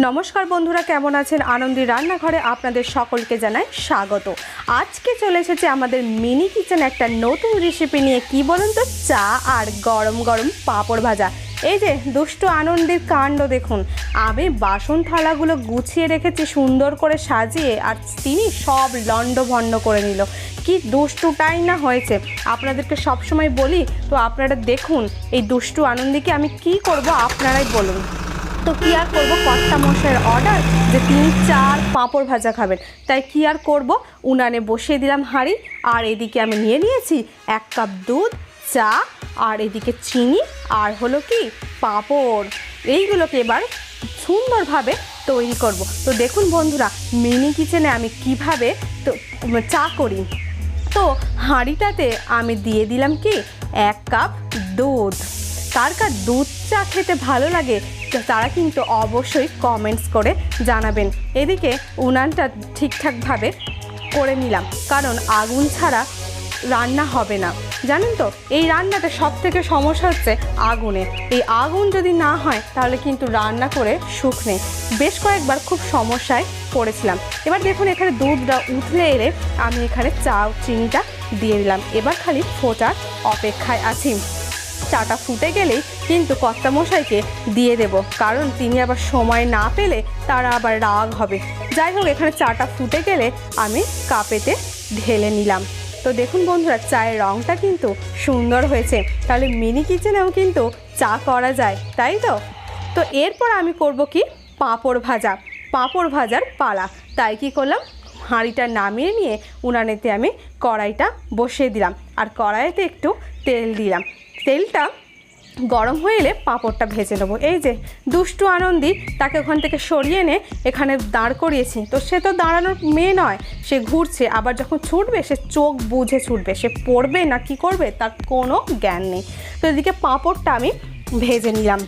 নমস্কার বন্ধুরা, কেমন আছেন? আনন্দি রান্নাঘরে আপনাদের সকলকে জানাই স্বাগত। আজকে চলে এসেছে আমাদের মিনি কিচেন একটা নতুন রেসিপি নিয়ে। কি বলুন তো, চা আর গরম গরম পাঁপড় ভাজা। এই যে দুষ্টু আনন্দের কাণ্ড দেখুন, আমি বাসন থালাগুলো গুছিয়ে রেখেছি সুন্দর করে সাজিয়ে, আর তিনি সব লণ্ডভণ্ড করে নিল। কি দুষ্টুটাই না হয়েছে, আপনাদেরকে সবসময় বলি। তো আপনারা দেখুন এই দুষ্টু আনন্দীকে আমি কি করব আপনারাই বলুন। তো কী আর করবো, কর্তা মশাইয়ের অর্ডার যে তিনি চার পাঁপড় ভাজা খাবেন, তাই কী আর করবো, উনানে বসিয়ে দিলাম হাঁড়ি। আর এদিকে আমি নিয়েছি 1 কাপ দুধ, চা, আর এদিকে চিনি, আর হলো কি পাঁপড়। এইগুলোকে এবার সুন্দরভাবে তৈরি করব। তো দেখুন বন্ধুরা, মিনি কিচেনে আমি কিভাবে তো চা করি। তো হাঁড়িটাতে আমি দিয়ে দিলাম কি 1 কাপ দুধ। কার কার দুধ চা খেতে ভালো লাগে তারা কিন্তু অবশ্যই কমেন্টস করে জানাবেন। এদিকে উনানটা ঠিকঠাকভাবে করে নিলাম, কারণ আগুন ছাড়া রান্না হবে না। জানেন তো, এই রান্নাটা সব থেকে সমস্যা হচ্ছে আগুনে। এই আগুন যদি না হয় তাহলে কিন্তু রান্না করে সুখ নেই। বেশ কয়েকবার খুব সমস্যায় পড়েছিলাম। এবার দেখুন, এখানে দুধটা উতলে এলে আমি এখানে চা চিনিটা দিয়ে দিলাম। এবার খালি ফোটার অপেক্ষায় আছি। চাটা ফুটে গেলেই কিন্তু কর্তামশাইকে দিয়ে দেব, কারণ তিনি আবার সময় না পেলে তারা আবার রাগ হবে। যাই হোক, এখানে চাটা ফুটে গেলে আমি কাপেতে ঢেলে নিলাম। তো দেখুন বন্ধুরা, চায়ের রঙটা কিন্তু সুন্দর হয়েছে। তাহলে মিনি কিচেনেও কিন্তু চা করা যায়, তাই তো। তো এরপর আমি করব কি, পাঁপড় ভাজা। পাঁপড় ভাজার পালা। তাই কি করলাম, হাঁড়িটা নামিয়ে নিয়ে উনানেতে আমি কড়াইটা বসিয়ে দিলাম, আর কড়াইতে একটু তেল দিলাম। তেলটা গরম হয়ে এলে পাঁপড়টা ভেজে নেবো। এই যে দুষ্টু আনন্দী, তাকে ওখান থেকে সরিয়ে এনে এখানে দাঁড় করিয়েছি। তো সে তো দাঁড়ানোর মেয়ে নয়, সে ঘুরছে। আবার যখন ছুটবে সে চোখ বুঝে ছুটবে, সে পড়বে না কি করবে তার কোনো জ্ঞান নেই। তো এদিকে পাঁপড়টা আমি ভেজে নিলাম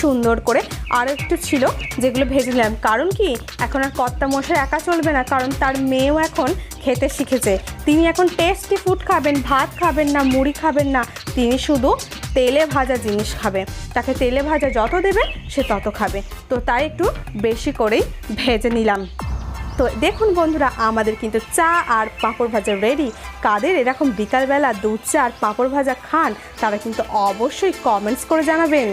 সুন্দর করে। আর একটু ছিল যেগুলো ভেজে নিলাম, কারণ কি এখন আর কর্তা মশাই একা চলবে না, কারণ তার মেয়েও এখন খেতে শিখেছে। তিনি এখন টেস্টি ফুড খাবেন, ভাত খাবেন না, মুড়ি খাবেন না, তিনি শুধু তেলে ভাজা জিনিস খাবে। তাকে তেলে ভাজা যত দেবে সে তত খাবে। তো তাই একটু বেশি করেই ভেজে নিলাম। তো দেখুন বন্ধুরা, আমাদের কিন্তু চা আর পাঁপড় ভাজা রেডি। কাদের এরকম বিকালবেলা দুধ চা আর পাঁপড় ভাজা খান তারা কিন্তু অবশ্যই কমেন্টস করে জানাবেন।